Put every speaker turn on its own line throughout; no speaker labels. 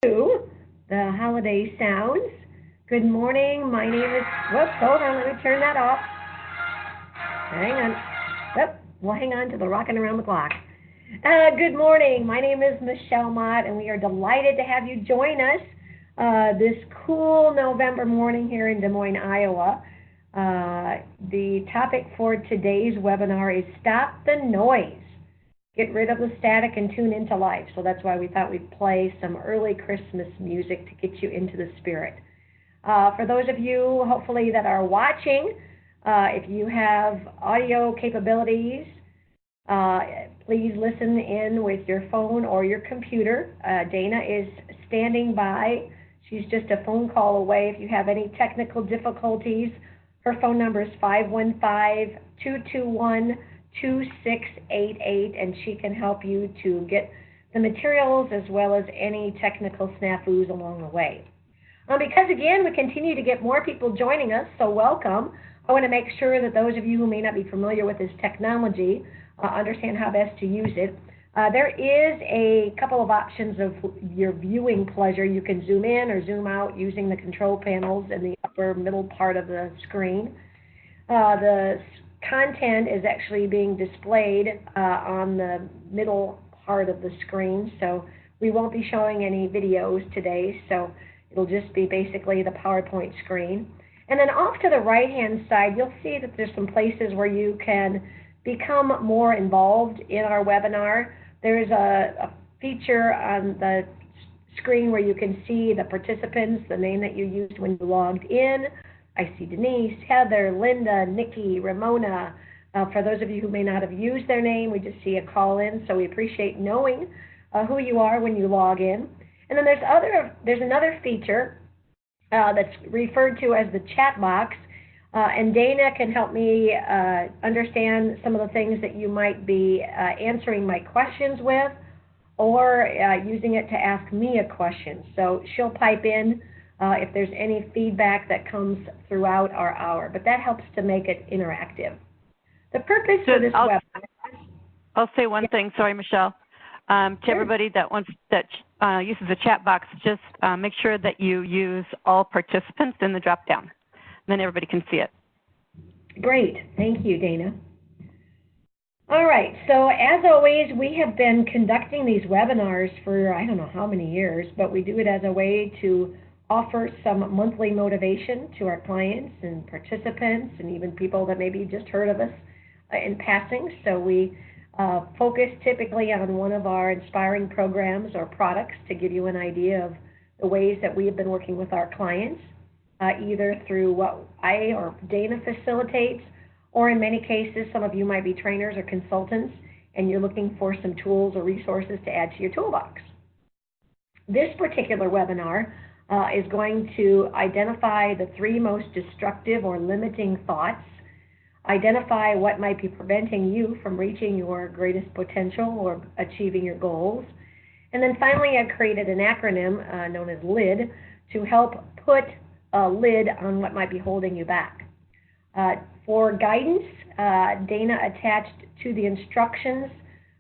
to the holiday sounds. Good morning. My name is. Whoops, hold on. Let me turn that off. Hang on. Yep, we'll hang on to the rocking around the clock. Good morning. My name is Michelle Mott, and we are delighted to have you join us this cool November morning here in Des Moines, Iowa. The topic for today's webinar is Stop the Noise. Get rid of the static and tune into life. So that's why we thought we'd play some early Christmas music to get you into the spirit. For those of you, hopefully, that are watching, if you have audio capabilities, please listen in with your phone or your computer. Dana is standing by. She's just a phone call away. If you have any technical difficulties, her phone number is 515-221-2688, and she can help you to get the materials as well as any technical snafus along the way. Because, again, we continue to get more people joining us, so welcome. I want to make sure that those of you who may not be familiar with this technology understand how best to use it. There is a couple of options of your viewing pleasure. You can zoom in or zoom out using the control panels in the upper middle part of the screen. The content is actually being displayed on the middle part of the screen, so we won't be showing any videos today, so it'll just be basically the PowerPoint screen. And then off to the right-hand side, you'll see that there's some places where you can become more involved in our webinar. There's a feature on the screen where you can see the participants, the name that you used when you logged in. I see Denise, Heather, Linda, Nikki, Ramona. For those of you who may not have used their name, we just see a call in, so we appreciate knowing who you are when you log in. And then there's another feature that's referred to as the chat box, and Dana can help me understand some of the things that you might be answering my questions with, or using it to ask me a question. So she'll pipe in if there's any feedback that comes throughout our hour, but that helps to make it interactive. The purpose for this webinar.
I'll say one thing. Sorry, Michelle. To everybody that uses the chat box, just make sure that you use all participants in the drop-down. Then everybody can see it.
Great. Thank you, Dana. All right. So as always, we have been conducting these webinars for I don't know how many years, but we do it as a way to offer some monthly motivation to our clients and participants and even people that maybe just heard of us in passing. So we focus typically on one of our inspiring programs or products to give you an idea of the ways that we have been working with our clients, either through what I or Dana facilitates, or in many cases, some of you might be trainers or consultants, and you're looking for some tools or resources to add to your toolbox. This particular webinar is going to identify the 3 most destructive or limiting thoughts, identify what might be preventing you from reaching your greatest potential or achieving your goals. And then finally, I created an acronym known as LID to help put a lid on what might be holding you back. For guidance, Dana attached to the instructions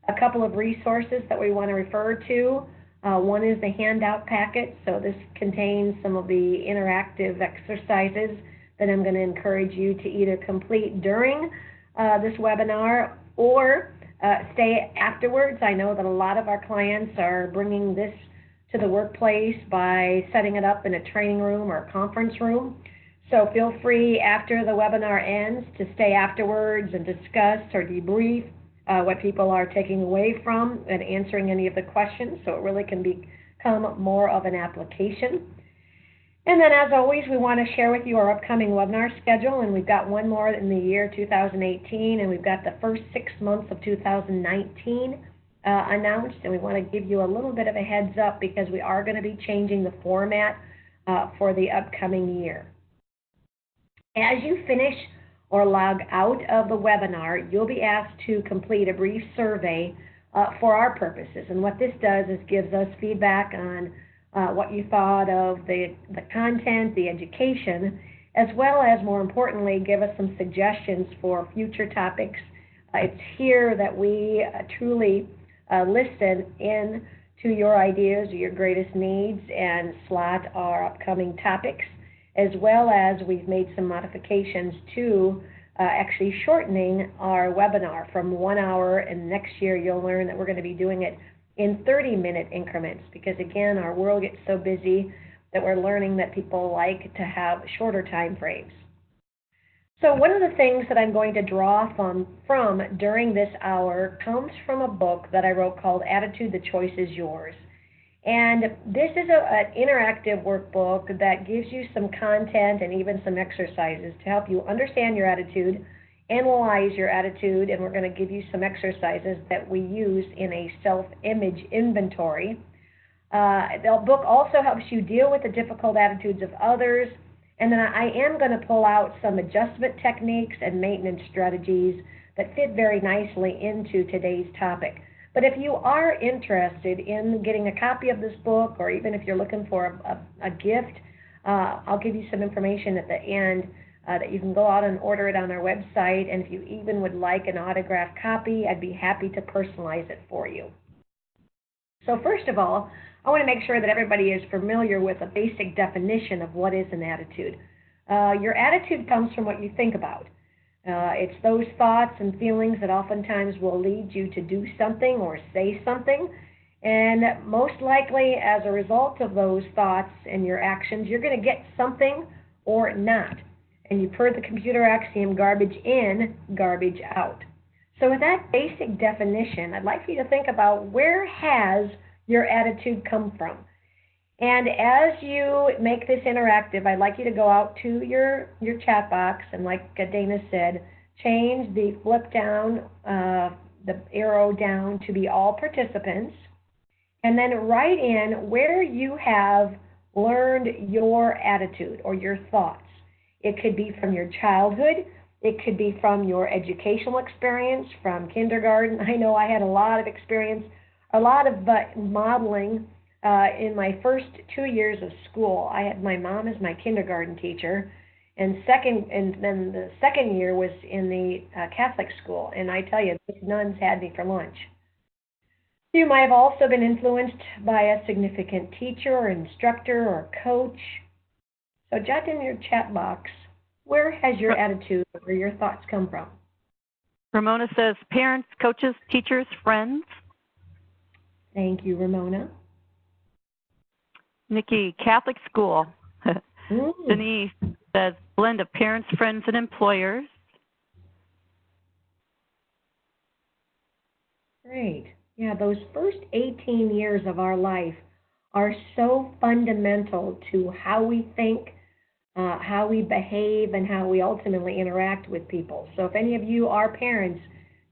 a couple of resources that we want to refer to. One is the handout packet, so this contains some of the interactive exercises that I'm going to encourage you to either complete during this webinar or stay afterwards. I know that a lot of our clients are bringing this to the workplace by setting it up in a training room or a conference room. So feel free after the webinar ends to stay afterwards and discuss or debrief what people are taking away from and answering any of the questions, so it really can become more of an application. And then, as always, we want to share with you our upcoming webinar schedule, and we've got one more in the year 2018, and we've got the first 6 months of 2019 announced, and we want to give you a little bit of a heads up because we are going to be changing the format for the upcoming year. As you finish or log out of the webinar, you'll be asked to complete a brief survey for our purposes, and what this does is gives us feedback on what you thought of the content, the education, as well as, more importantly, give us some suggestions for future topics. It's here that we truly listen in to your ideas or your greatest needs and slot our upcoming topics, as well as we've made some modifications to actually shortening our webinar from 1 hour, and next year you'll learn that we're going to be doing it in 30-minute increments because, again, our world gets so busy that we're learning that people like to have shorter time frames. So one of the things that I'm going to draw from during this hour comes from a book that I wrote called Attitude, the Choice is Yours. And this is an interactive workbook that gives you some content and even some exercises to help you understand your attitude, analyze your attitude, and we're going to give you some exercises that we use in a self-image inventory. The book also helps you deal with the difficult attitudes of others, and then I am going to pull out some adjustment techniques and maintenance strategies that fit very nicely into today's topic. But if you are interested in getting a copy of this book, or even if you're looking for a gift, I'll give you some information at the end that you can go out and order it on our website. And if you even would like an autographed copy, I'd be happy to personalize it for you. So first of all, I want to make sure that everybody is familiar with a basic definition of what is an attitude. Your attitude comes from what you think about. It's those thoughts and feelings that oftentimes will lead you to do something or say something. And most likely, as a result of those thoughts and your actions, you're going to get something or not. And you've heard the computer axiom, garbage in, garbage out. So with that basic definition, I'd like for you to think about, where has your attitude come from? And as you make this interactive, I'd like you to go out to your chat box and, like Dana said, change the flip down, the arrow down to be all participants, and then write in where you have learned your attitude or your thoughts. It could be from your childhood. It could be from your educational experience, from kindergarten. I know I had a lot of experience, a lot of modeling. In my first 2 years of school, I had my mom as my kindergarten teacher, and then the second year was in the Catholic school, and I tell you, these nuns had me for lunch. You might have also been influenced by a significant teacher or instructor or coach. So jot in your chat box, where has your attitude or your thoughts come from?
Ramona says parents, coaches, teachers, friends.
Thank you, Ramona.
Nikki, Catholic school. Denise says blend of parents, friends, and employers.
Great. Yeah, those first 18 years of our life are so fundamental to how we think, how we behave, and how we ultimately interact with people. So if any of you are parents,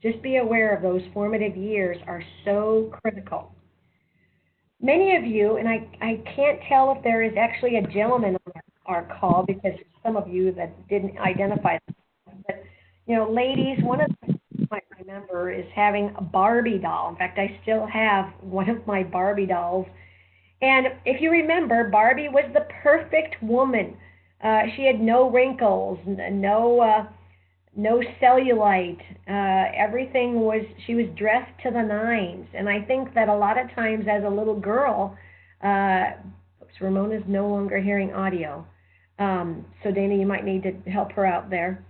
just be aware of those formative years are so critical. Many of you, and I can't tell if there is actually a gentleman on our call because some of you that didn't identify, but, you know, ladies, one of the things you might remember is having a Barbie doll. In fact, I still have one of my Barbie dolls. And if you remember, Barbie was the perfect woman. She had no wrinkles, no cellulite. Everything was, she was dressed to the nines. And I think that a lot of times as a little girl, Ramona's no longer hearing audio. So Dana, you might need to help her out there.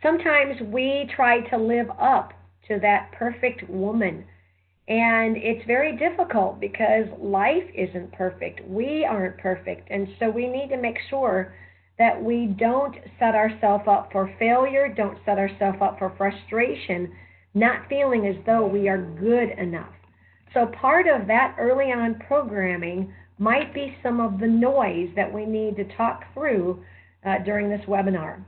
Sometimes we try to live up to that perfect woman. And it's very difficult because life isn't perfect. We aren't perfect. And so we need to make sure that we don't set ourselves up for failure, don't set ourselves up for frustration, not feeling as though we are good enough. So part of that early on programming might be some of the noise that we need to talk through during this webinar.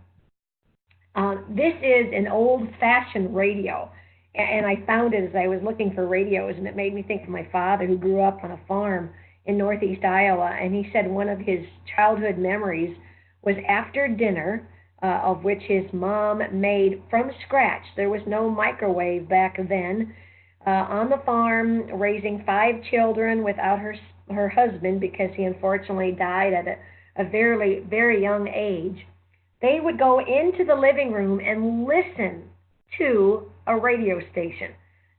This is an old-fashioned radio, and I found it as I was looking for radios, and it made me think of my father who grew up on a farm in northeast Iowa, and he said one of his childhood memories was after dinner, of which his mom made from scratch. There was no microwave back then. On the farm, raising 5 children without her husband because he unfortunately died at a very, very young age. They would go into the living room and listen to a radio station.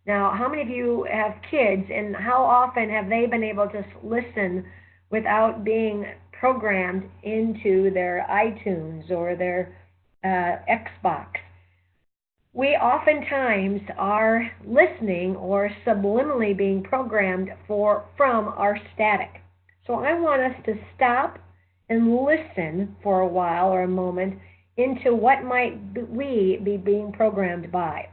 Now, how many of you have kids, and how often have they been able to listen without being programmed into their iTunes or their Xbox? We oftentimes are listening or subliminally being programmed from our static. So I want us to stop and listen for a while or a moment into what might we be being programmed by.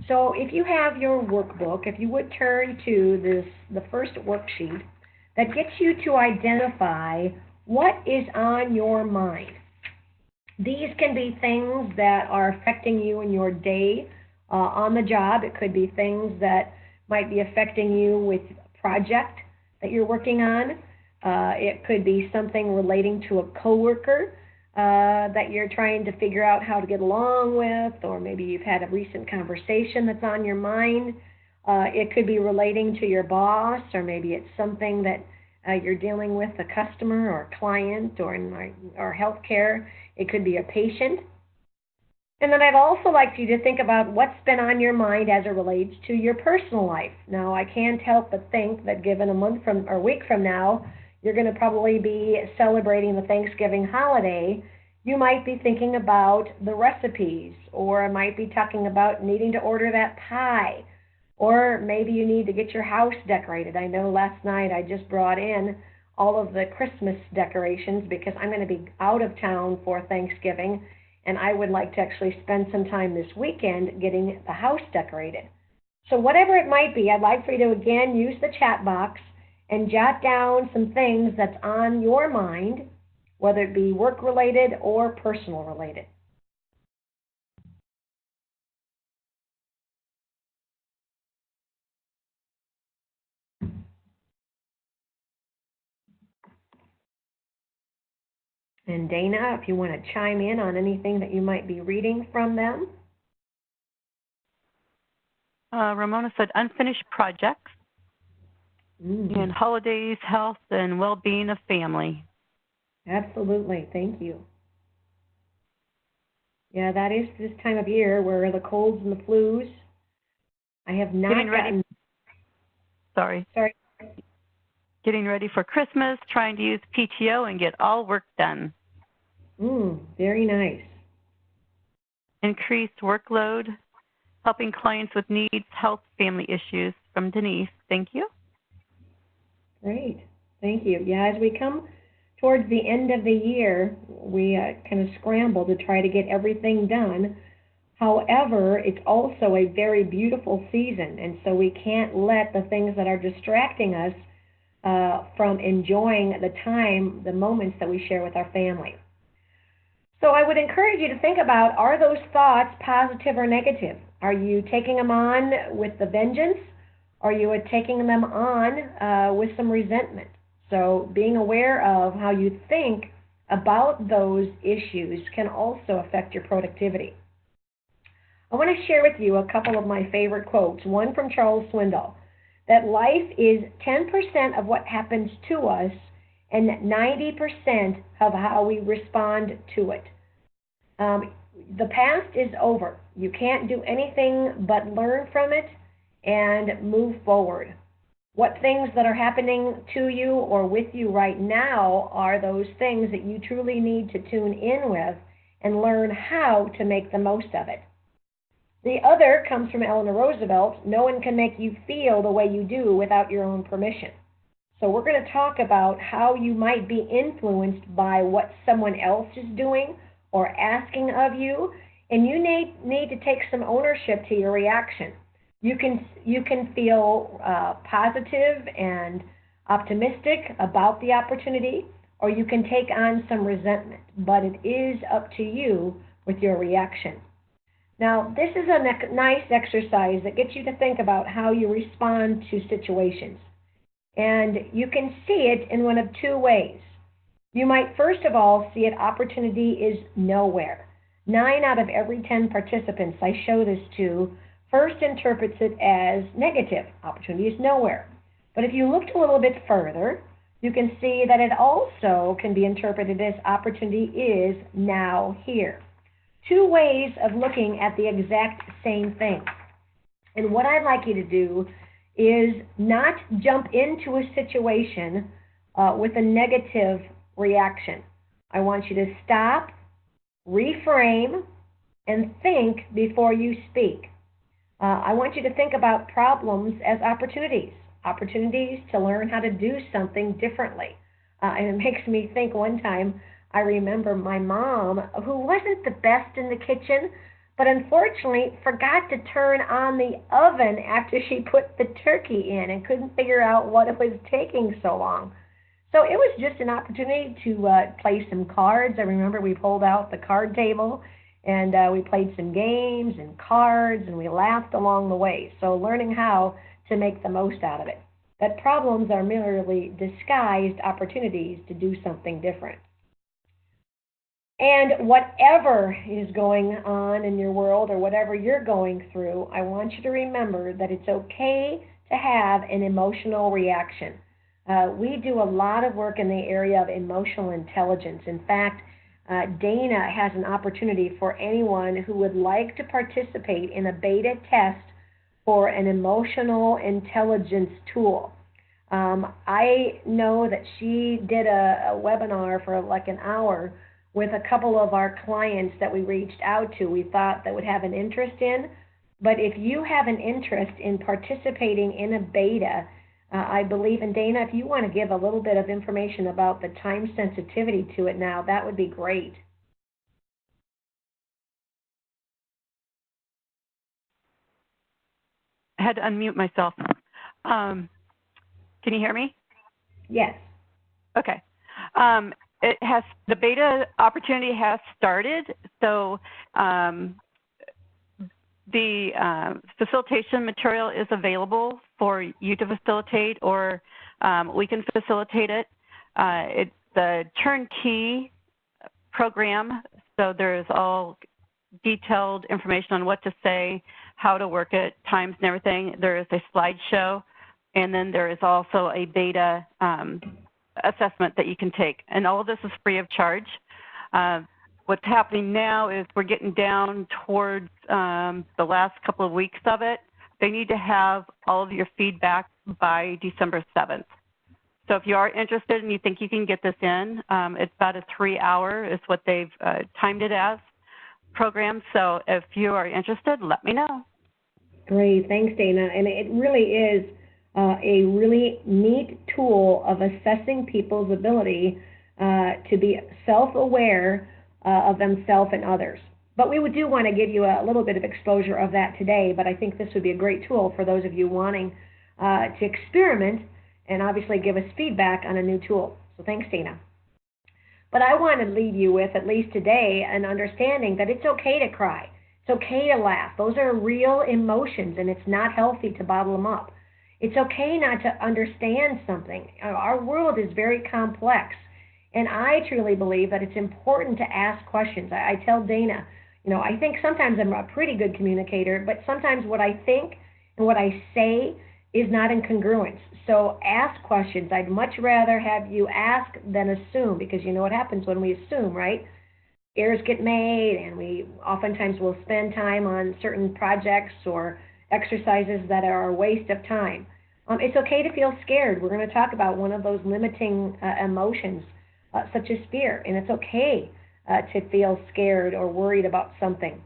So if you have your workbook, if you would turn to the first worksheet that gets you to identify what is on your mind. These can be things that are affecting you in your day on the job. It could be things that might be affecting you with a project that you're working on. It could be something relating to a coworker that you're trying to figure out how to get along with, or maybe you've had a recent conversation that's on your mind. It could be relating to your boss, or maybe it's something that you're dealing with a customer or a client, or in our healthcare, it could be a patient. And then I'd also like you to think about what's been on your mind as it relates to your personal life. Now, I can't help but think that given a month from or a week from now, you're going to probably be celebrating the Thanksgiving holiday. You might be thinking about the recipes, or it might be talking about needing to order that pie, or maybe you need to get your house decorated. I know last night I just brought in all of the Christmas decorations because I'm going to be out of town for Thanksgiving, and I would like to actually spend some time this weekend getting the house decorated. So whatever it might be, I'd like for you to again use the chat box and jot down some things that's on your mind, whether it be work-related or personal-related. And Dana, if you want to chime in on anything that you might be reading from them.
Ramona said unfinished projects and holidays, health, and well-being of family.
Absolutely. Thank you. Yeah, that is this time of year where the colds and the flus. I have not gotten...
Sorry. Getting ready for Christmas, trying to use PTO and get all work done.
Very nice.
Increased workload, helping clients with needs, health, family issues, from Denise. Thank you.
Great. Thank you. Yeah, as we come towards the end of the year, we kind of scramble to try to get everything done. However, it's also a very beautiful season, and so we can't let the things that are distracting us from enjoying the time, the moments that we share with our family. So I would encourage you to think about, are those thoughts positive or negative? Are you taking them on with the vengeance? Or are you taking them on with some resentment? So being aware of how you think about those issues can also affect your productivity. I want to share with you a couple of my favorite quotes. One from Charles Swindoll, that life is 10% of what happens to us and 90% of how we respond to it. The past is over. You can't do anything but learn from it and move forward. What things that are happening to you or with you right now are those things that you truly need to tune in with and learn how to make the most of it. The other comes from Eleanor Roosevelt. No one can make you feel the way you do without your own permission. So we're going to talk about how you might be influenced by what someone else is doing or asking of you, and you need to take some ownership to your reaction. You can feel positive and optimistic about the opportunity, or you can take on some resentment, but it is up to you with your reaction. Now, this is a nice exercise that gets you to think about how you respond to situations. And you can see it in one of two ways. You might first of all see it, opportunity is nowhere. 9 out of every 10 participants I show this to first interprets it as negative. Opportunity is nowhere. But if you looked a little bit further, you can see that it also can be interpreted as opportunity is now here. Two ways of looking at the exact same thing. And what I'd like you to do is not jump into a situation with a negative reaction. I want you to stop, reframe, and think before you speak. I want you to think about problems as opportunities, opportunities to learn how to do something differently. And it makes me think one time, I remember my mom, who wasn't the best in the kitchen, but unfortunately forgot to turn on the oven after she put the turkey in and couldn't figure out what it was taking so long. So it was just an opportunity to play some cards. I remember we pulled out the card table and we played some games and cards and we laughed along the way. So learning how to make the most out of it. That problems are merely disguised opportunities to do something different. And whatever is going on in your world or whatever you're going through, I want you to remember that it's okay to have an emotional reaction. We do a lot of work in the area of emotional intelligence. In fact, Dana has an opportunity for anyone who would like to participate in a beta test for an emotional intelligence tool. I know that she did a webinar for like an hour with a couple of our clients that we reached out to, we thought that would have an interest in. But if you have an interest in participating in a beta, I believe, and Dana, if you want to give a little bit of information about the time sensitivity to it now, that would be great.
I had to unmute myself. Can you hear me?
Yes.
Okay. The beta opportunity has started, so the facilitation material is available for you to facilitate, or we can facilitate it. It's the turnkey program, so there's all detailed information on what to say, how to work it, times and everything. There is a slideshow, and then there is also a beta assessment that you can take. And all of this is free of charge. What's happening now is we're getting down towards the last couple of weeks of it. They need to have all of your feedback by December 7th. So if you are interested and you think you can get this in, it's about a 3-hour is what they've timed it as program. So if you are interested, let me know.
Great, thanks, Dana. And it really is a really neat tool of assessing people's ability to be self-aware of themselves and others. But we do want to give you a little bit of exposure of that today, but I think this would be a great tool for those of you wanting to experiment and obviously give us feedback on a new tool. So thanks, Dana. But I want to leave you with, at least today, an understanding that it's okay to cry. It's okay to laugh. Those are real emotions, and it's not healthy to bottle them up. It's okay not to understand something. Our world is very complex, and I truly believe that it's important to ask questions. I tell Dana, I think sometimes I'm a pretty good communicator, but sometimes what I think and what I say is not in congruence. So ask questions. I'd much rather have you ask than assume, because you know what happens when we assume, right? Errors get made, and we oftentimes will spend time on certain projects or exercises that are a waste of time. It's okay to feel scared. We're going to talk about one of those limiting emotions, such as fear, and it's okay to feel scared or worried about something.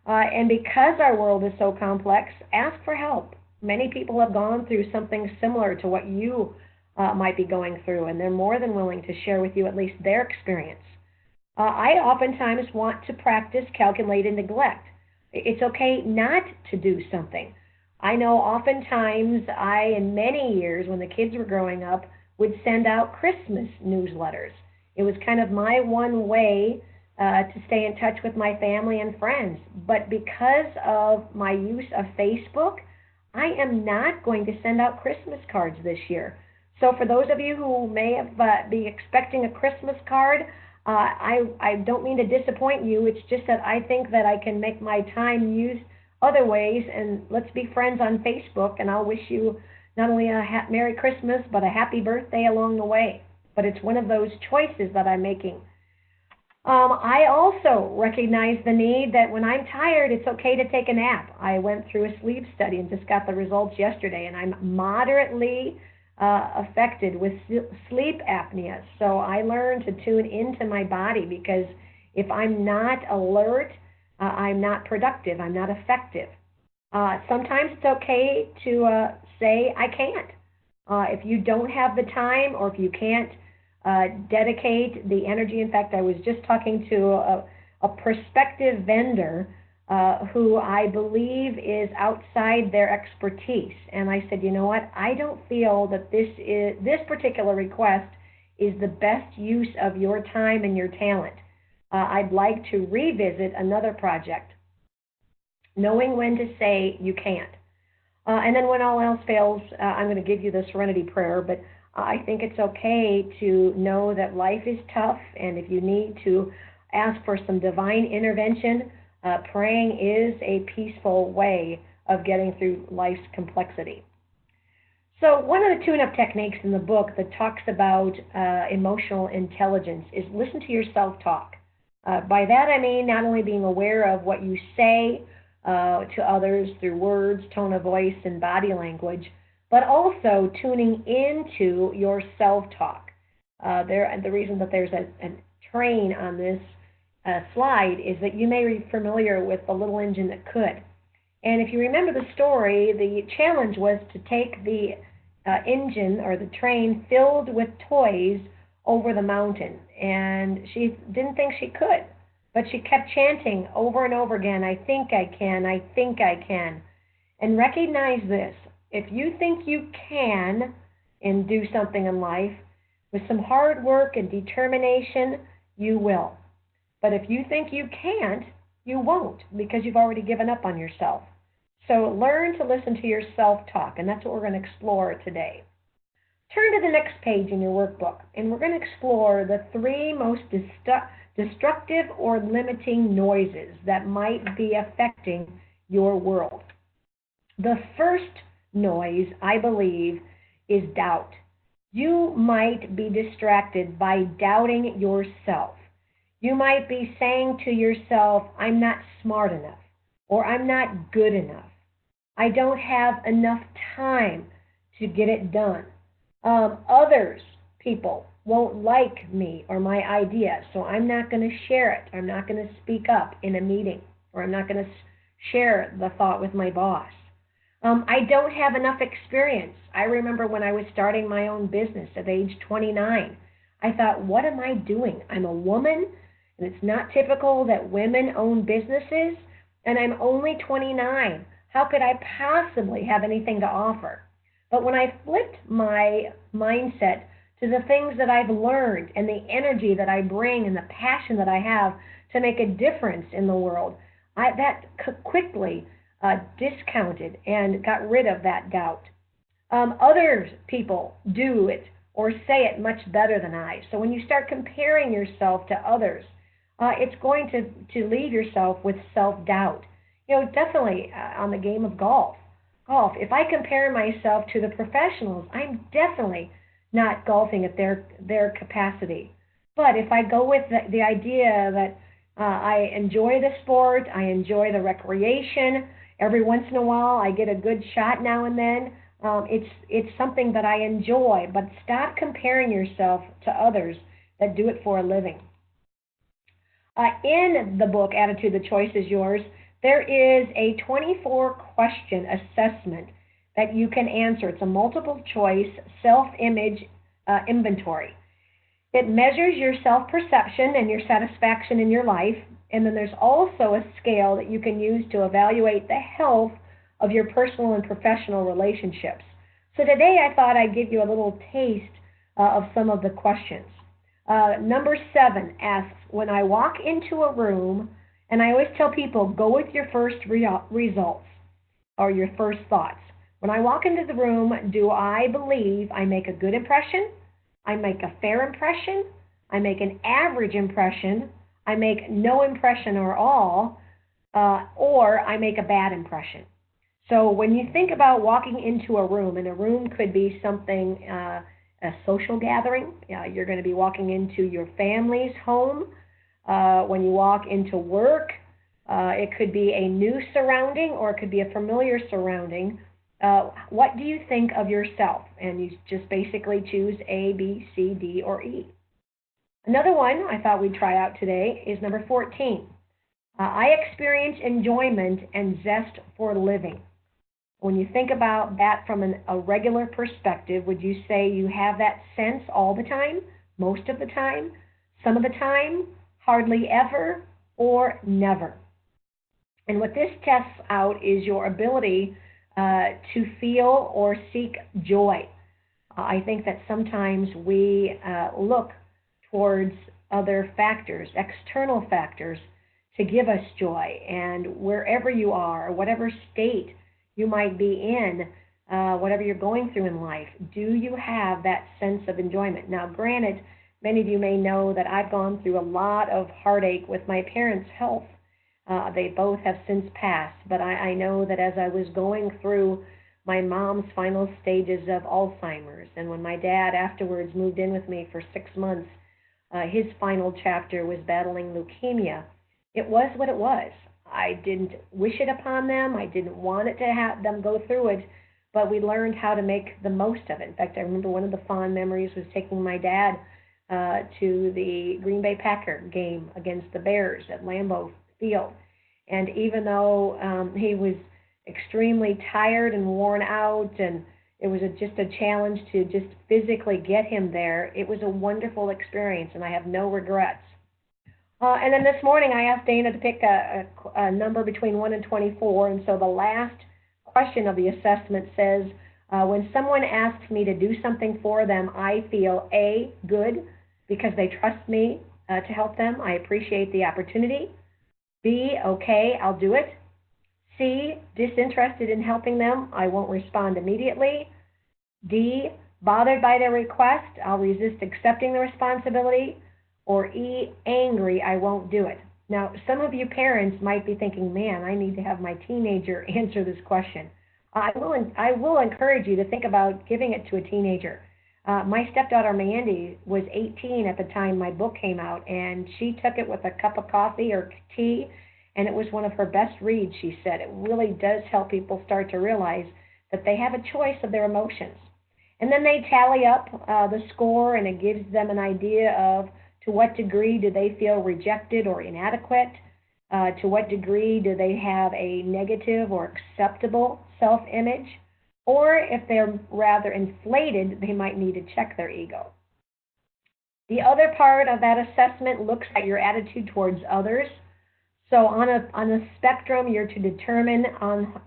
And because our world is so complex, ask for help. Many people have gone through something similar to what you might be going through, and they're more than willing to share with you at least their experience. I oftentimes want to practice calculated neglect. It's okay not to do something. I know oftentimes in many years when the kids were growing up, would send out Christmas newsletters. It was kind of my one way to stay in touch with my family and friends. But because of my use of Facebook, I am not going to send out Christmas cards this year. So for those of you who may have be expecting a Christmas card, I don't mean to disappoint you. It's just that I think that I can make my time use other ways, and let's be friends on Facebook, and I'll wish you not only a Merry Christmas, but a happy birthday along the way. But it's one of those choices that I'm making. I also recognize the need that when I'm tired, it's okay to take a nap. I went through a sleep study and just got the results yesterday, and I'm moderately affected with sleep apnea. So I learned to tune into my body because if I'm not alert, I'm not productive, I'm not effective. Sometimes it's okay to say, I can't. If you don't have the time or if you can't dedicate the energy. In fact, I was just talking to a prospective vendor who I believe is outside their expertise. And I said, you know what? I don't feel that this particular request is the best use of your time and your talent. I'd like to revisit another project, knowing when to say you can't. And then when all else fails, I'm going to give you the serenity prayer, but I think it's okay to know that life is tough, and if you need to ask for some divine intervention, praying is a peaceful way of getting through life's complexity. So one of the tune-up techniques in the book that talks about emotional intelligence is listen to your self-talk. By that I mean not only being aware of what you say to others through words, tone of voice, and body language, but also tuning into your self-talk. The reason that there's a train on this slide is that you may be familiar with the little engine that could. And if you remember the story, the challenge was to take the engine or the train filled with toys over the mountain. And she didn't think she could, but she kept chanting over and over again, I think I can, I think I can. And recognize this, if you think you can and do something in life, with some hard work and determination, you will. But if you think you can't, you won't, because you've already given up on yourself. So learn to listen to your self-talk, and that's what we're going to explore today. Turn to the next page in your workbook, and we're going to explore the 3 most destructive or limiting noises that might be affecting your world. The first noise, I believe, is doubt. You might be distracted by doubting yourself. You might be saying to yourself, I'm not smart enough, or I'm not good enough. I don't have enough time to get it done. People won't like me or my idea, so I'm not going to share it. I'm not going to speak up in a meeting, or I'm not going to share the thought with my boss. I don't have enough experience. I remember when I was starting my own business at age 29, I thought, what am I doing? I'm a woman, and it's not typical that women own businesses, and I'm only 29. How could I possibly have anything to offer? But when I flipped my mindset to the things that I've learned and the energy that I bring and the passion that I have to make a difference in the world, that quickly discounted and got rid of that doubt. Other people do it or say it much better than I. So when you start comparing yourself to others, it's going to leave yourself with self-doubt. Definitely on the game of golf. If I compare myself to the professionals, I'm definitely not golfing at their capacity. But if I go with the idea that I enjoy the sport, I enjoy the recreation, every once in a while I get a good shot now and then, it's something that I enjoy. But stop comparing yourself to others that do it for a living. In the book, Attitude, the Choice is Yours, there is a 24-question assessment that you can answer. It's a multiple-choice self-image inventory. It measures your self-perception and your satisfaction in your life, and then there's also a scale that you can use to evaluate the health of your personal and professional relationships. So today I thought I'd give you a little taste of some of the questions. Number 7 asks, when I walk into a room, and I always tell people, go with your first results or your first thoughts. When I walk into the room, do I believe I make a good impression? I make a fair impression? I make an average impression? I make no impression at all? Or I make a bad impression? So when you think about walking into a room, and a room could be something, a social gathering, you're going to be walking into your family's home, when you walk into work. It could be a new surrounding or it could be a familiar surrounding. What do you think of yourself? And you just basically choose A, B, C, D, or E. Another one I thought we'd try out today is number 14. I experience enjoyment and zest for living. When you think about that from a regular perspective, would you say you have that sense all the time, most of the time, some of the time, hardly ever, or never? And what this tests out is your ability to feel or seek joy. I think that sometimes we look towards other factors, external factors, to give us joy. And wherever you are, whatever state you might be in, whatever you're going through in life, do you have that sense of enjoyment? Now, granted, many of you may know that I've gone through a lot of heartache with my parents' health. They both have since passed, but I know that as I was going through my mom's final stages of Alzheimer's, and when my dad afterwards moved in with me for 6 months, his final chapter was battling leukemia. It was what it was. I didn't wish it upon them. I didn't want it to have them go through it, but we learned how to make the most of it. In fact, I remember one of the fond memories was taking my dad to the Green Bay Packer game against the Bears at Lambeau Field. And even though he was extremely tired and worn out, and it was just a challenge to just physically get him there, it was a wonderful experience, and I have no regrets. And then this morning I asked Dana to pick a number between 1 and 24, and so the last question of the assessment says, when someone asks me to do something for them, I feel A, good, because they trust me to help them. I appreciate the opportunity. B, okay, I'll do it. C, disinterested in helping them. I won't respond immediately. D, bothered by their request. I'll resist accepting the responsibility. Or E, angry, I won't do it. Now, some of you parents might be thinking, man, I need to have my teenager answer this question. I will encourage you to think about giving it to a teenager. My stepdaughter, Mandy, was 18 at the time my book came out, and she took it with a cup of coffee or tea, and it was one of her best reads, she said. It really does help people start to realize that they have a choice of their emotions. And then they tally up the score, and it gives them an idea of to what degree do they feel rejected or inadequate? To what degree do they have a negative or acceptable self-image? Or if they're rather inflated, they might need to check their ego. The other part of that assessment looks at your attitude towards others. So on a spectrum, you're to determine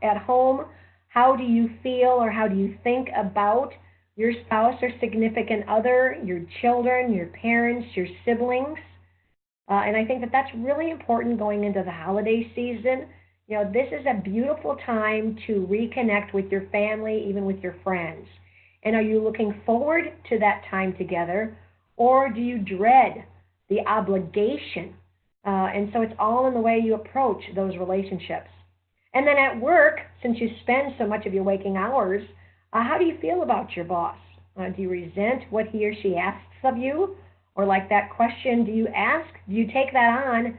at home, how do you feel or how do you think about your spouse or significant other, your children, your parents, your siblings. And I think that that's really important going into the holiday season. You know, this is a beautiful time to reconnect with your family, even with your friends. And are you looking forward to that time together, or do you dread the obligation? And so it's all in the way you approach those relationships. And then at work, since you spend so much of your waking hours, how do you feel about your boss? Do you resent what he or she asks of you? Or like that question, do you take that on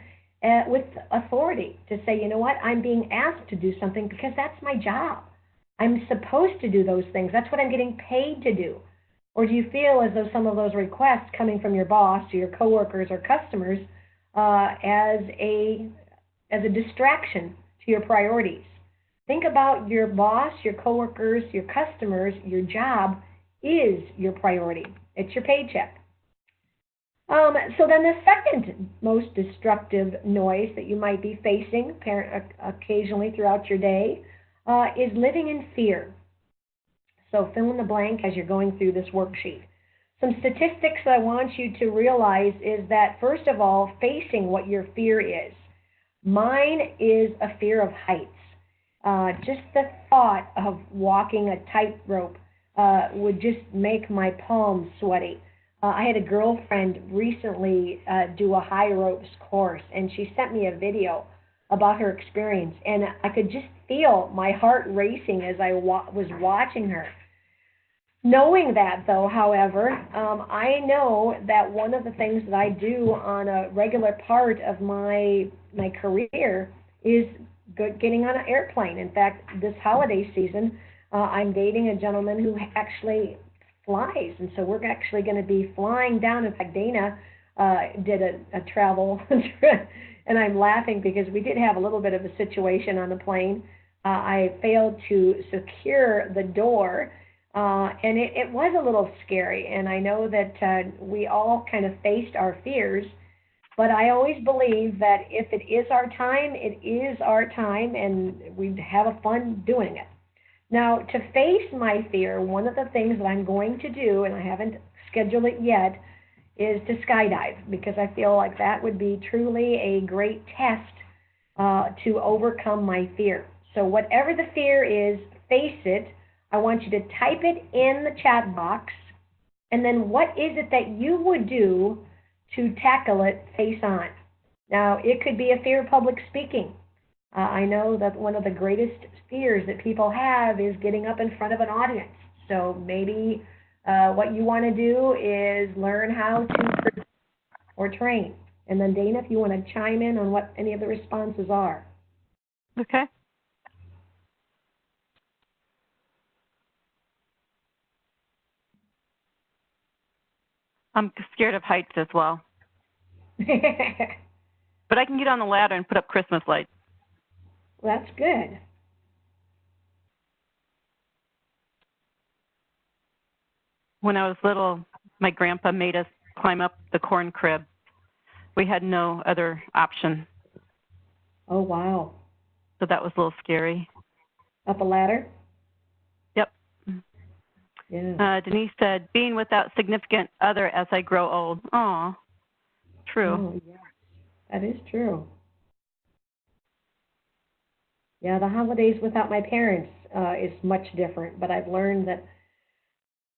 with authority to say, you know what, I'm being asked to do something because that's my job. I'm supposed to do those things. That's what I'm getting paid to do. Or do you feel as though some of those requests coming from your boss to your coworkers or customers as a distraction to your priorities? Think about your boss, your coworkers, your customers. Your job is your priority. It's your paycheck. So then the second most destructive noise that you might be facing occasionally throughout your day is living in fear. So fill in the blank as you're going through this worksheet. Some statistics I want you to realize is that, first of all, facing what your fear is. Mine is a fear of heights. Just the thought of walking a tightrope would just make my palms sweaty. I had a girlfriend recently do a high ropes course, and she sent me a video about her experience, and I could just feel my heart racing as I was watching her. Knowing that, though, however, I know that one of the things that I do on a regular part of my career is getting on an airplane. In fact, this holiday season, I'm dating a gentleman who actually flies, and so we're actually going to be flying down. In fact, Dana did a travel, and I'm laughing because we did have a little bit of a situation on the plane. I failed to secure the door, and it was a little scary. And I know that we all kind of faced our fears, but I always believe that if it is our time, it is our time, and we have a fun doing it. Now, to face my fear, one of the things that I'm going to do, and I haven't scheduled it yet, is to skydive, because I feel like that would be truly a great test to overcome my fear. So whatever the fear is, face it. I want you to type it in the chat box, and then what is it that you would do to tackle it face on? Now, it could be a fear of public speaking. I know that one of the greatest fears that people have is getting up in front of an audience. So maybe what you want to do is learn how to present or train. And then Dana, if you want to chime in on what any of the responses are.
Okay. I'm scared of heights as well. But I can get on the ladder and put up Christmas lights.
That's good.
When I was little, my grandpa made us climb up the corn crib. We had no other option.
Oh, wow.
So that was a little scary.
Up a ladder?
Yep.
Yeah.
Denise said, being without significant other as I grow old. Aw, true.
Oh, yeah. That is true. Yeah, the holidays without my parents is much different, but I've learned that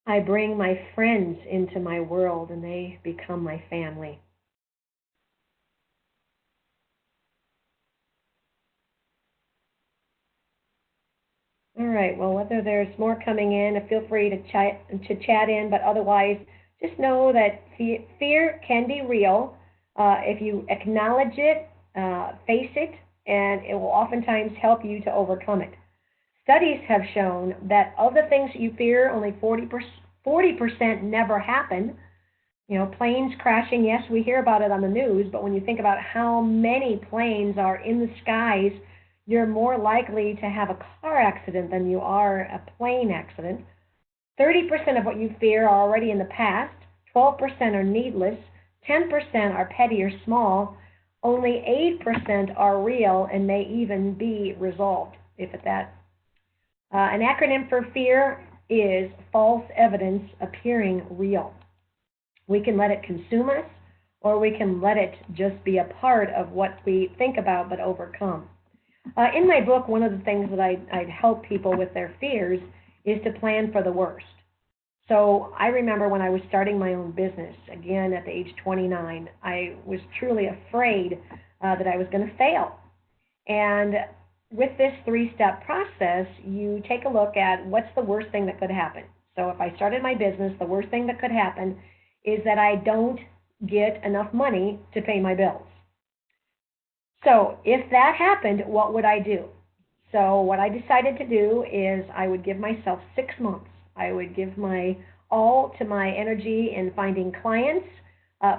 I bring my friends into my world and they become my family. All right, well, whether there's more coming in, feel free to chat in, but otherwise, just know that fear can be real if you acknowledge it, face it, and it will oftentimes help you to overcome it. Studies have shown that of the things that you fear, only 40% never happen. You know, planes crashing, yes, we hear about it on the news, but when you think about how many planes are in the skies, you're more likely to have a car accident than you are a plane accident. 30% of what you fear are already in the past, 12% are needless, 10% are petty or small, only 8% are real and may even be resolved, if at that. An acronym for fear is false evidence appearing real. We can let it consume us, or we can let it just be a part of what we think about but overcome. In my book, one of the things that I'd help people with their fears is to plan for the worst. So I remember when I was starting my own business, again at the age 29, I was truly afraid that I was going to fail. And with this three-step process, you take a look at what's the worst thing that could happen. So if I started my business, the worst thing that could happen is that I don't get enough money to pay my bills. So if that happened, what would I do? So what I decided to do is I would give myself 6 months. I would give my all to my energy in finding clients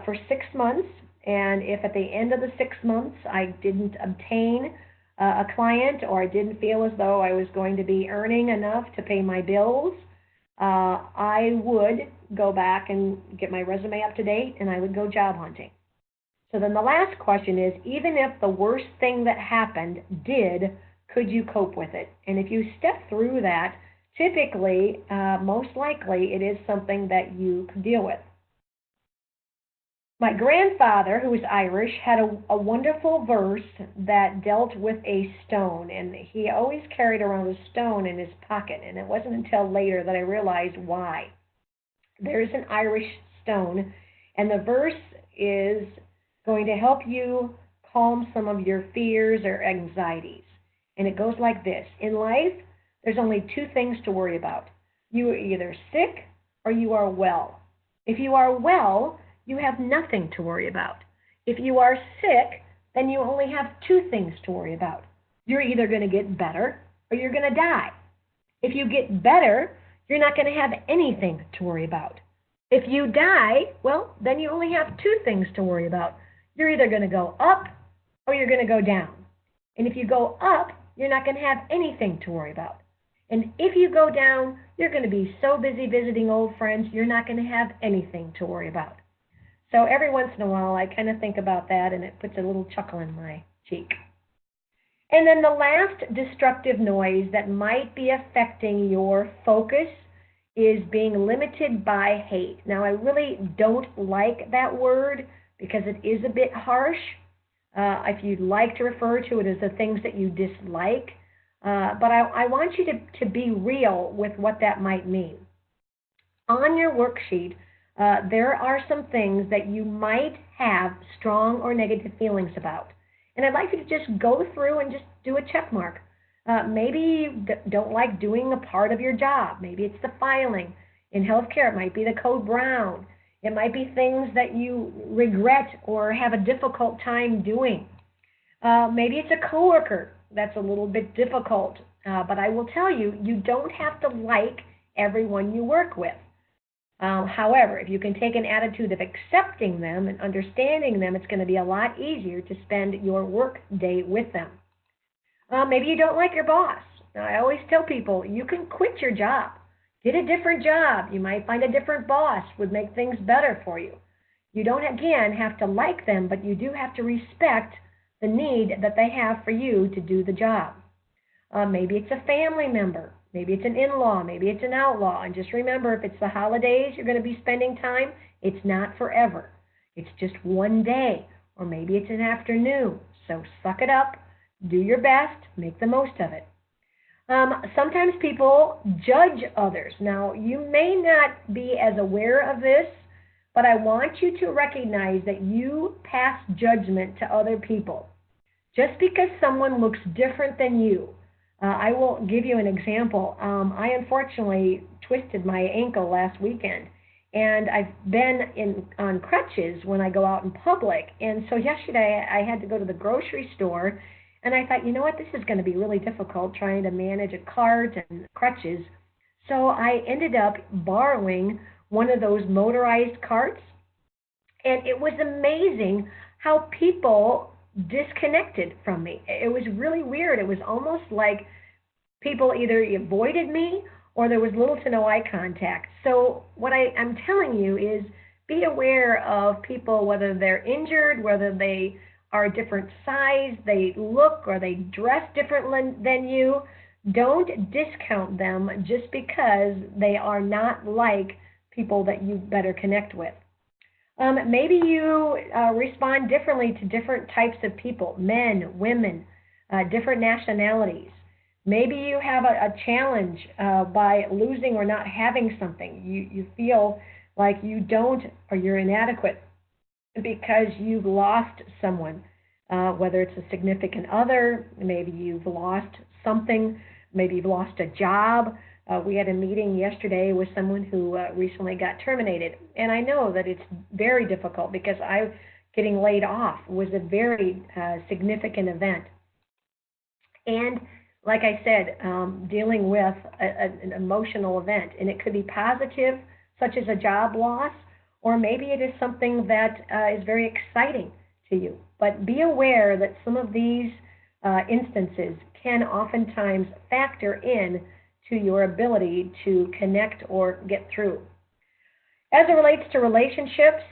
for 6 months. And if at the end of the 6 months I didn't obtain a client, or I didn't feel as though I was going to be earning enough to pay my bills, I would go back and get my resume up to date, and I would go job hunting. So then the last question is, even if the worst thing that happened could you cope with it? And if you step through that, typically, most likely, it is something that you could deal with. My grandfather, who was Irish, had a wonderful verse that dealt with a stone, and he always carried around a stone in his pocket, and it wasn't until later that I realized why. There's an Irish stone, and the verse is going to help you calm some of your fears or anxieties. And it goes like this. In life, there's only two things to worry about: You are either sick or you are well. If you are well, you have nothing to worry about. If you are sick, then you only have two things to worry about. You're either going to get better or you're going to die. If you get better, you're not going to have anything to worry about. If you die, well, then you only have two things to worry about. You're either going to go up or you're going to go down. And if you go up, you're not going to have anything to worry about. And if you go down, you're going to be so busy visiting old friends, you're not going to have anything to worry about. So every once in a while, I kind of think about that, and it puts a little chuckle in my cheek. And then the last destructive noise that might be affecting your focus is being limited by hate. Now, I really don't like that word because it is a bit harsh. If you'd like to refer to it as the things that you dislike, but I want you to be real with what that might mean. On your worksheet, there are some things that you might have strong or negative feelings about. And I'd like you to just go through and just do a check mark. Maybe you don't like doing a part of your job. Maybe it's the filing. In healthcare, it might be the code brown. It might be things that you regret or have a difficult time doing. Maybe it's a coworker that's a little bit difficult. But I will tell you, you don't have to like everyone you work with. However, if you can take an attitude of accepting them and understanding them, it's going to be a lot easier to spend your work day with them. Maybe you don't like your boss. Now, I always tell people, you can quit your job. Get a different job. You might find a different boss would make things better for you. You don't, again, have to like them, but you do have to respect the need that they have for you to do the job. Maybe it's a family member. Maybe it's an in-law. Maybe it's an outlaw. And just remember, if it's the holidays you're going to be spending time, it's not forever. It's just one day, or maybe it's an afternoon. So suck it up. Do your best. Make the most of it. Sometimes people judge others. Now, you may not be as aware of this, but I want you to recognize that you pass judgment to other people. Just because someone looks different than you, I will give you an example. I unfortunately twisted my ankle last weekend, and I've been on crutches when I go out in public. And so yesterday I had to go to the grocery store, and I thought, you know what, this is going to be really difficult trying to manage a cart and crutches. So I ended up borrowing one of those motorized carts, and it was amazing how people disconnected from me. It was really weird. It was almost like people either avoided me or there was little to no eye contact. So what I'm telling you is be aware of people, whether they're injured, whether they are a different size, they look or they dress different than you. Don't discount them just because they are not like people that you better connect with. Maybe you respond differently to different types of people, men, women, different nationalities. Maybe you have a challenge by losing or not having something. You feel like you don't or you're inadequate because you've lost someone, whether it's a significant other, maybe you've lost something, maybe you've lost a job. We had a meeting yesterday with someone who recently got terminated, and I know that it's very difficult because getting laid off was a very significant event. And like I said, dealing with an emotional event, and it could be positive, such as a job loss, or maybe it is something that is very exciting to you. But be aware that some of these instances can oftentimes factor in to your ability to connect or get through. As it relates to relationships,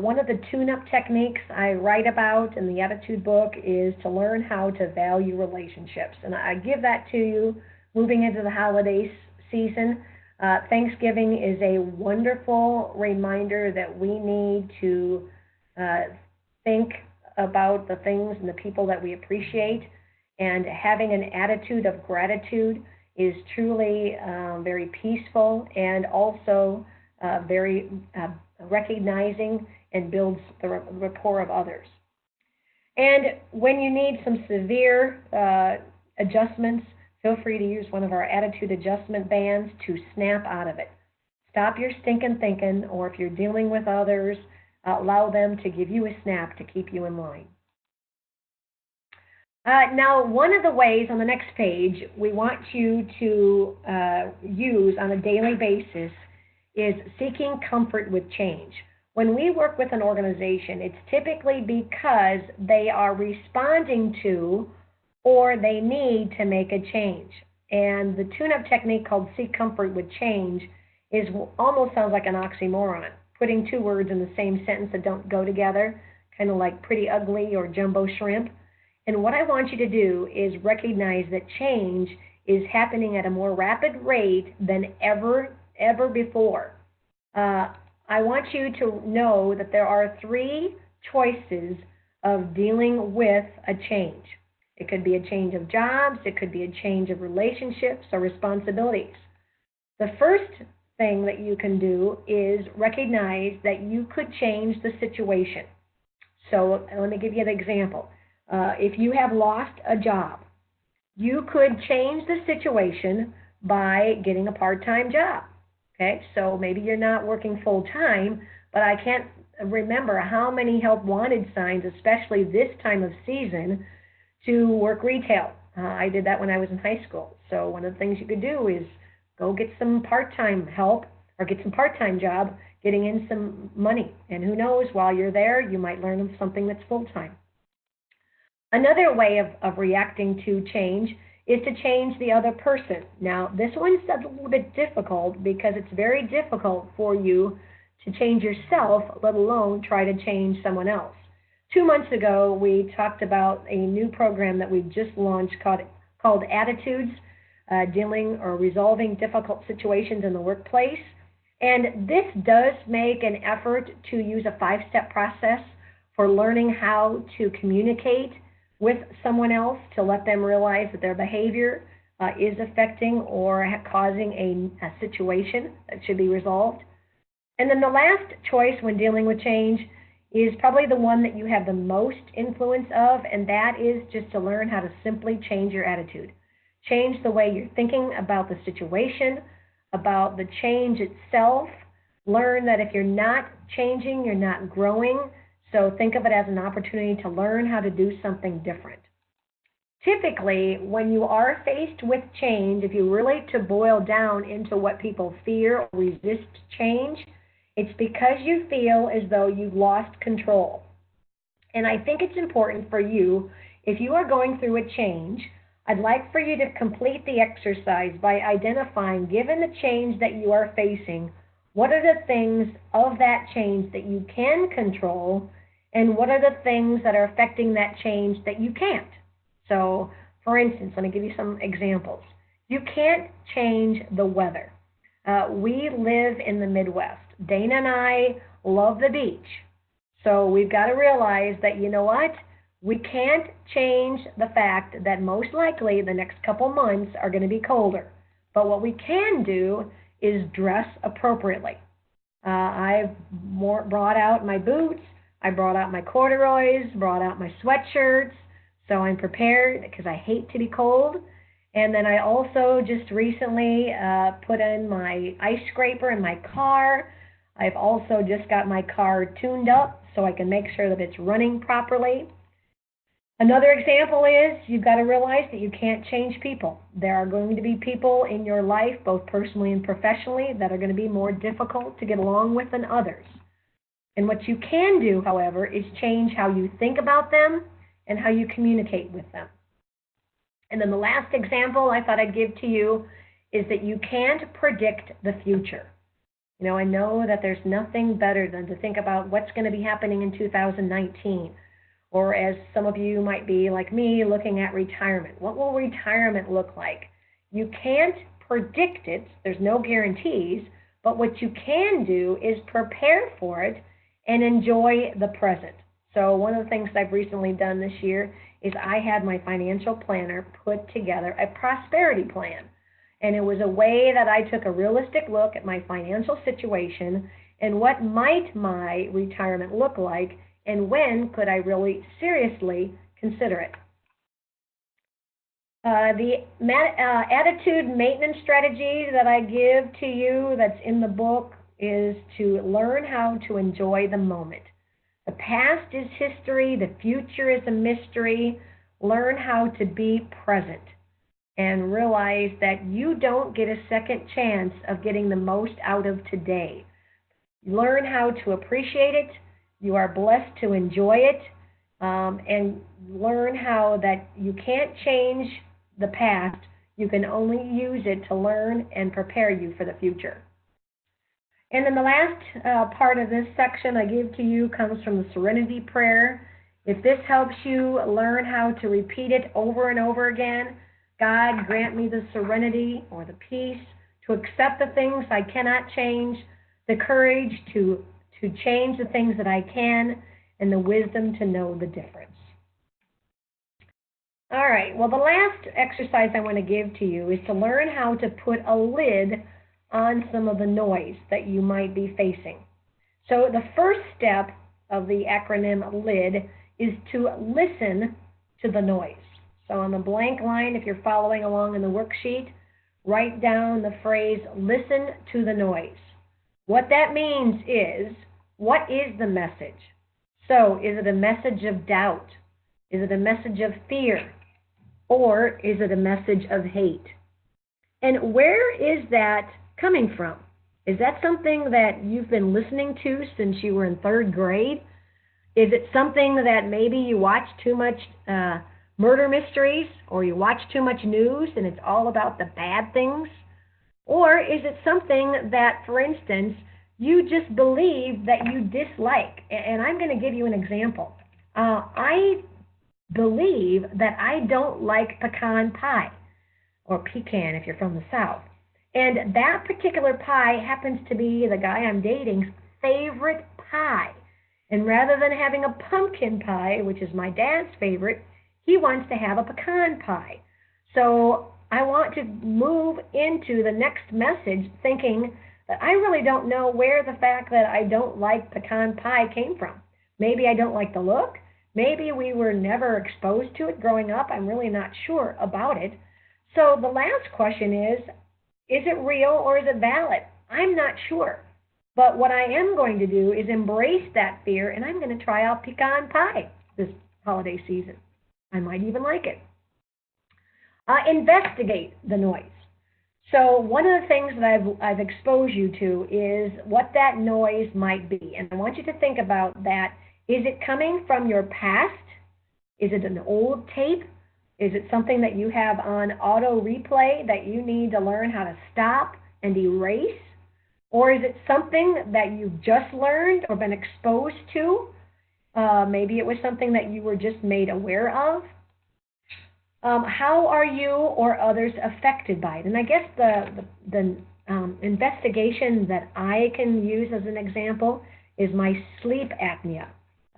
one of the tune-up techniques I write about in the Attitude book is to learn how to value relationships. And I give that to you moving into the holiday season. Thanksgiving is a wonderful reminder that we need to think about the things and the people that we appreciate. And having an attitude of gratitude is truly very peaceful and also very recognizing and builds the rapport of others. And when you need some severe adjustments, feel free to use one of our attitude adjustment bands to snap out of it. Stop your stinking thinking, or if you're dealing with others, allow them to give you a snap to keep you in line. Now, one of the ways on the next page we want you to use on a daily basis is seeking comfort with change. When we work with an organization, it's typically because they are responding to or they need to make a change. And the tune-up technique called seek comfort with change is almost sounds like an oxymoron, putting two words in the same sentence that don't go together, kind of like pretty ugly or jumbo shrimp. And what I want you to do is recognize that change is happening at a more rapid rate than ever before. I want you to know that there are three choices of dealing with a change. It could be a change of jobs, it could be a change of relationships or responsibilities. The first thing that you can do is recognize that you could change the situation. So let me give you an example. If you have lost a job, you could change the situation by getting a part-time job. Okay, so maybe you're not working full-time, but I can't remember how many help wanted signs, especially this time of season, to work retail. I did that when I was in high school. So one of the things you could do is go get some part-time help or get some part-time job, getting in some money. And who knows, while you're there, you might learn something that's full-time. Another way of reacting to change is to change the other person. Now, this one's a little bit difficult because it's very difficult for you to change yourself, let alone try to change someone else. 2 months ago, we talked about a new program that we just launched called Attitudes, dealing or resolving difficult situations in the workplace. And this does make an effort to use a 5-step process for learning how to communicate with someone else to let them realize that their behavior is affecting or causing a situation that should be resolved. And then the last choice when dealing with change is probably the one that you have the most influence of, and that is just to learn how to simply change your attitude. Change the way you're thinking about the situation, about the change itself. Learn that if you're not changing, you're not growing. So think of it as an opportunity to learn how to do something different. Typically, when you are faced with change, if you really to boil down into what people fear or resist change, it's because you feel as though you've lost control. And I think it's important for you, if you are going through a change, I'd like for you to complete the exercise by identifying, given the change that you are facing, what are the things of that change that you can control, and what are the things that are affecting that change that you can't. So, for instance, let me give you some examples. You can't change the weather. We live in the Midwest. Dana and I love the beach. So we've got to realize that, you know what? We can't change the fact that most likely the next couple months are going to be colder. But what we can do is dress appropriately. I've brought out my boots. I brought out my corduroys, brought out my sweatshirts, so I'm prepared because I hate to be cold. And then I also just recently put in my ice scraper in my car. I've also just got my car tuned up so I can make sure that it's running properly. Another example is you've got to realize that you can't change people. There are going to be people in your life, both personally and professionally, that are going to be more difficult to get along with than others. And what you can do, however, is change how you think about them and how you communicate with them. And then the last example I thought I'd give to you is that you can't predict the future. You know, I know that there's nothing better than to think about what's going to be happening in 2019. Or as some of you might be like me, looking at retirement. What will retirement look like? You can't predict it. There's no guarantees. But what you can do is prepare for it and enjoy the present. So one of the things I've recently done this year is I had my financial planner put together a prosperity plan. And it was a way that I took a realistic look at my financial situation and what might my retirement look like and when could I really seriously consider it. The attitude maintenance strategy that I give to you that's in the book is to learn how to enjoy the moment. The past is history, the future is a mystery. Learn how to be present and realize that you don't get a second chance of getting the most out of today. Learn how to appreciate it. You are blessed to enjoy it, and learn how that you can't change the past. You can only use it to learn and prepare you for the future. And then the last part of this section I give to you comes from the Serenity Prayer. If this helps you learn how to repeat it over and over again, God grant me the serenity or the peace to accept the things I cannot change, the courage to change the things that I can, and the wisdom to know the difference. All right, well, the last exercise I want to give to you is to learn how to put a lid on some of the noise that you might be facing. So the first step of the acronym LID is to listen to the noise. So on the blank line, if you're following along in the worksheet, write down the phrase, listen to the noise. What that means is, what is the message? So is it a message of doubt? Is it a message of fear? Or is it a message of hate? And where is that coming from? Is that something that you've been listening to since you were in third grade? Is it something that maybe you watch too much murder mysteries, or you watch too much news and it's all about the bad things? Or is it something that, for instance, you just believe that you dislike? And I'm going to give you an example. I believe that I don't like pecan pie, or pecan if you're from the South. And that particular pie happens to be the guy I'm dating's favorite pie. And rather than having a pumpkin pie, which is my dad's favorite, he wants to have a pecan pie. So I want to move into the next message thinking that I really don't know where the fact that I don't like pecan pie came from. Maybe I don't like the look. Maybe we were never exposed to it growing up. I'm really not sure about it. So the last question is it real or is it valid? I'm not sure. But what I am going to do is embrace that fear, and I'm going to try out pecan pie this holiday season. I might even like it. Investigate the noise. So one of the things that I've exposed you to is what that noise might be. And I want you to think about that. Is it coming from your past? Is it an old tape? Is it something that you have on auto replay that you need to learn how to stop and erase? Or is it something that you've just learned or been exposed to? Maybe it was something that you were just made aware of. How are you or others affected by it? And I guess the investigation that I can use as an example is my sleep apnea.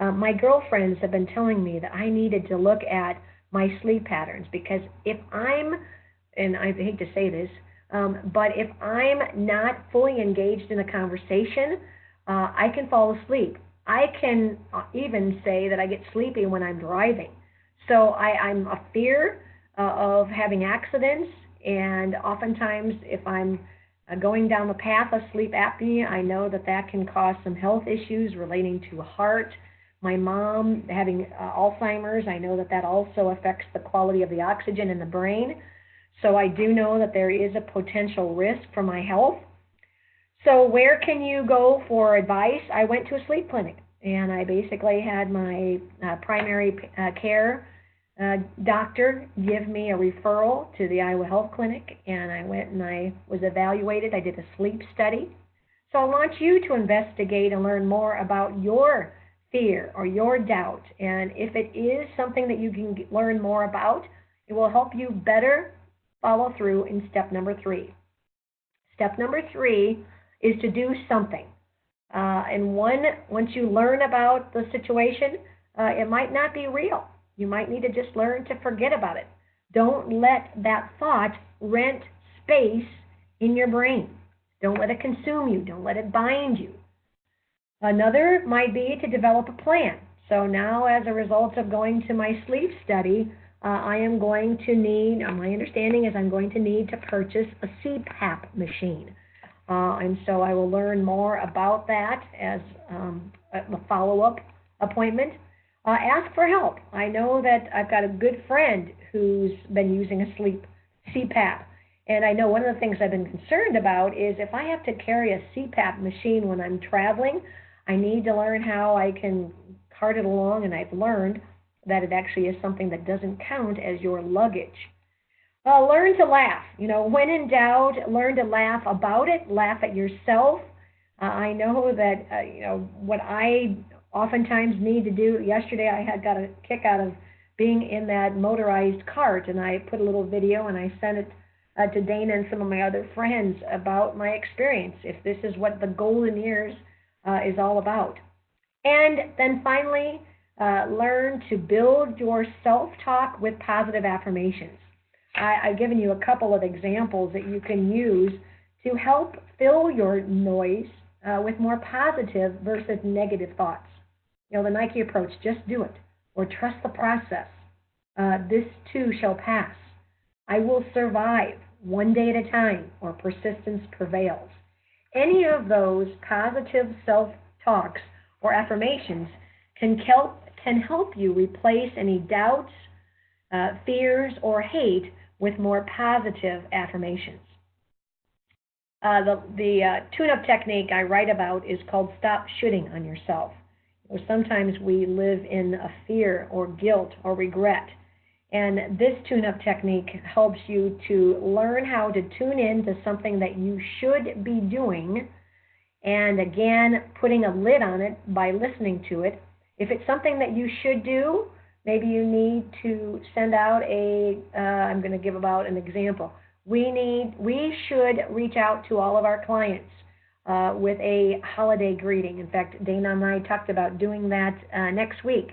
My girlfriends have been telling me that I needed to look at my sleep patterns, because if I'm, and I hate to say this, but if I'm not fully engaged in a conversation, I can fall asleep. I can even say that I get sleepy when I'm driving. So I'm a fear of having accidents, and oftentimes if I'm going down the path of sleep apnea, I know that that can cause some health issues relating to heart. My mom having Alzheimer's, I know that that also affects the quality of the oxygen in the brain. So I do know that there is a potential risk for my health. So where can you go for advice? I went to a sleep clinic, and I basically had my primary care doctor give me a referral to the Iowa Health Clinic, and I went and I was evaluated. I did a sleep study. So I want you to investigate and learn more about your fear or your doubt. And if it is something that you can learn more about, it will help you better follow through in step number 3. Step number 3 is to do something. And once you learn about the situation, it might not be real. You might need to just learn to forget about it. Don't let that thought rent space in your brain. Don't let it consume you. Don't let it bind you. Another might be to develop a plan. So now, as a result of going to my sleep study, I am going to need, my understanding is I'm going to need to purchase a CPAP machine. And so I will learn more about that as a follow-up appointment. Ask for help. I know that I've got a good friend who's been using a sleep CPAP. And I know one of the things I've been concerned about is if I have to carry a CPAP machine when I'm traveling, I need to learn how I can cart it along, and I've learned that it actually is something that doesn't count as your luggage. Learn to laugh. When in doubt, learn to laugh about it, laugh at yourself. I know that, what I oftentimes need to do. Yesterday I had got a kick out of being in that motorized cart, and I put a little video and I sent it to Dana and some of my other friends about my experience, if this is what the golden years is all about. And then finally, learn to build your self-talk with positive affirmations. I've given you a couple of examples that you can use to help fill your noise with more positive versus negative thoughts. The Nike approach, just do it, or trust the process. This too shall pass. I will survive one day at a time, or persistence prevails. Any of those positive self-talks or affirmations can help you replace any doubts, fears, or hate with more positive affirmations. The tune-up technique I write about is called stop shooting on yourself. Sometimes we live in a fear or guilt or regret. And this tune-up technique helps you to learn how to tune in to something that you should be doing, and again, putting a lid on it by listening to it. If it's something that you should do, maybe you need to send out I'm going to give about an example. We should reach out to all of our clients with a holiday greeting. In fact, Dana and I talked about doing that next week.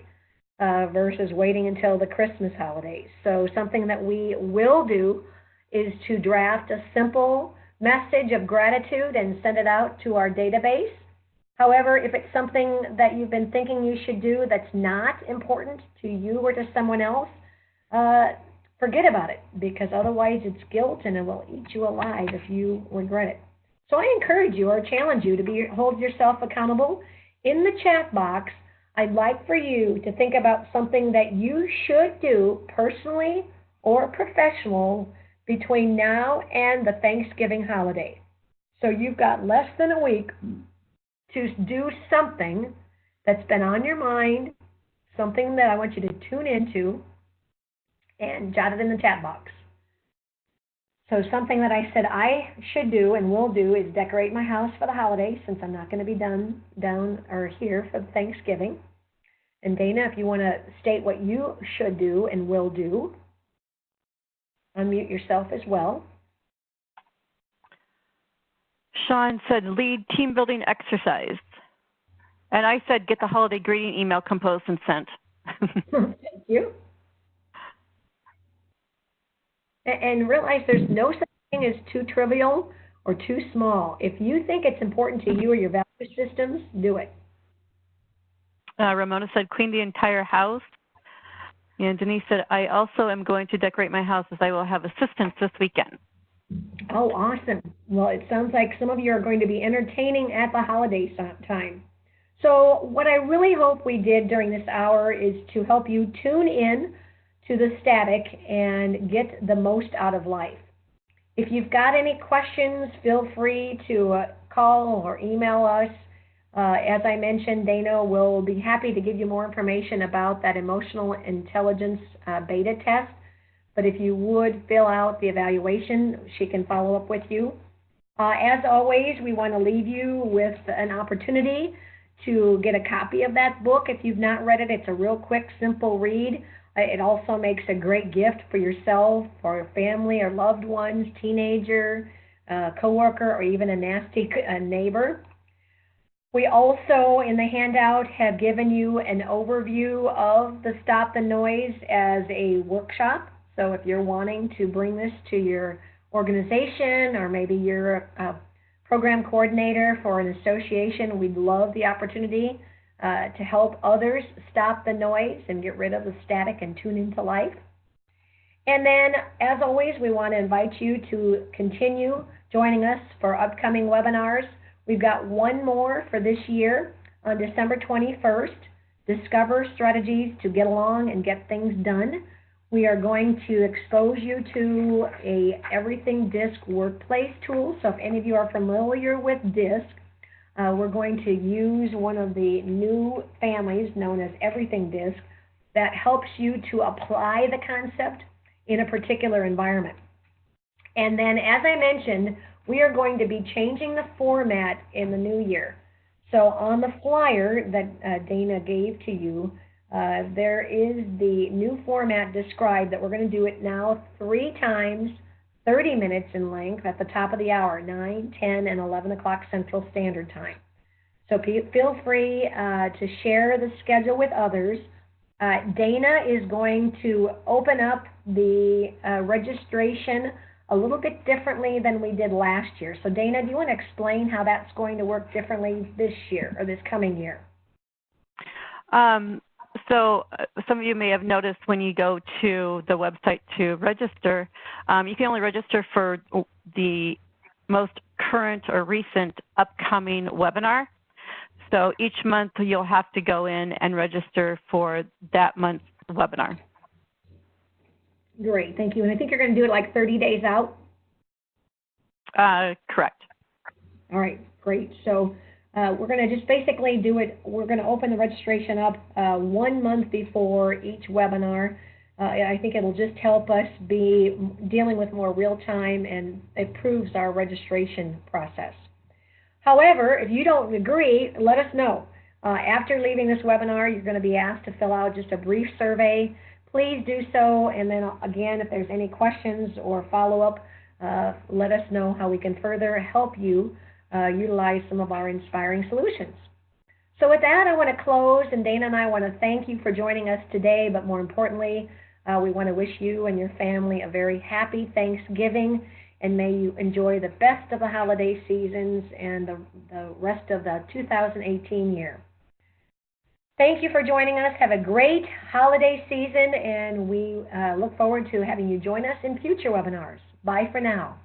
Versus waiting until the Christmas holidays. So something that we will do is to draft a simple message of gratitude and send it out to our database. However, if it's something that you've been thinking you should do that's not important to you or to someone else, forget about it, because otherwise it's guilt and it will eat you alive if you regret it. So I encourage you or challenge you to hold yourself accountable. In the chat box, I'd like for you to think about something that you should do personally or professional between now and the Thanksgiving holiday. So you've got less than a week to do something that's been on your mind, something that I want you to tune into, and jot it in the chat box. So something that I said I should do and will do is decorate my house for the holidays, since I'm not going to be down or here for Thanksgiving. And Dana, if you want to state what you should do and will do, unmute yourself as well.
Sean said lead team building exercise. And I said get the holiday greeting email composed and sent.
Thank you. And realize there's no such thing as too trivial or too small. If you think it's important to you or your value systems, do it.
Ramona said clean the entire house. And Denise said, I also am going to decorate my house as I will have assistance this weekend.
Oh, awesome. Well, it sounds like some of you are going to be entertaining at the holiday time. So what I really hope we did during this hour is to help you tune in to the static and get the most out of life. If you've got any questions, feel free to call or email us. As I mentioned, Dana will be happy to give you more information about that emotional intelligence beta test. But if you would fill out the evaluation, she can follow up with you. As always, we want to leave you with an opportunity to get a copy of that book. If you've not read it, it's a real quick, simple read. It also makes a great gift for yourself, for your family or loved ones, teenager, coworker, or even a nasty neighbor. We also, in the handout, have given you an overview of the Stop the Noise as a workshop. So if you're wanting to bring this to your organization, or maybe you're a program coordinator for an association, we'd love the opportunity to help others stop the noise and get rid of the static and tune into life. And then, as always, we want to invite you to continue joining us for upcoming webinars. We've got one more for this year on December 21st, Discover Strategies to Get Along and Get Things Done. We are going to expose you to a Everything Disc workplace tool. So if any of you are familiar with Disc, we're going to use one of the new families known as Everything Disc that helps you to apply the concept in a particular environment. And then, as I mentioned, we are going to be changing the format in the new year. So on the flyer that Dana gave to you, there is the new format described that we're going to do it now 3 times, 30 minutes in length at the top of the hour, 9, 10, and 11 o'clock Central Standard Time. So feel free to share the schedule with others. Dana is going to open up the registration a little bit differently than we did last year. So Dana, do you want to explain how that's going to work differently this year or this coming year?
So some of you may have noticed when you go to the website to register, you can only register for the most current or recent upcoming webinar. So each month you'll have to go in and register for that month's webinar.
Great, thank you. And I think you're going to do it like 30 days out?
Correct.
All right, great. So we're going to just basically do it. We're going to open the registration up 1 month before each webinar. I think it'll just help us be dealing with more real time and improves our registration process. However, if you don't agree, let us know. After leaving this webinar, you're going to be asked to fill out just a brief survey. Please do so, and then again, if there's any questions or follow-up, let us know how we can further help you utilize some of our inspiring solutions. So with that, I want to close, and Dana and I want to thank you for joining us today, but more importantly, we want to wish you and your family a very happy Thanksgiving, and may you enjoy the best of the holiday seasons and the rest of the 2018 year. Thank you for joining us. Have a great holiday season, and we look forward to having you join us in future webinars. Bye for now.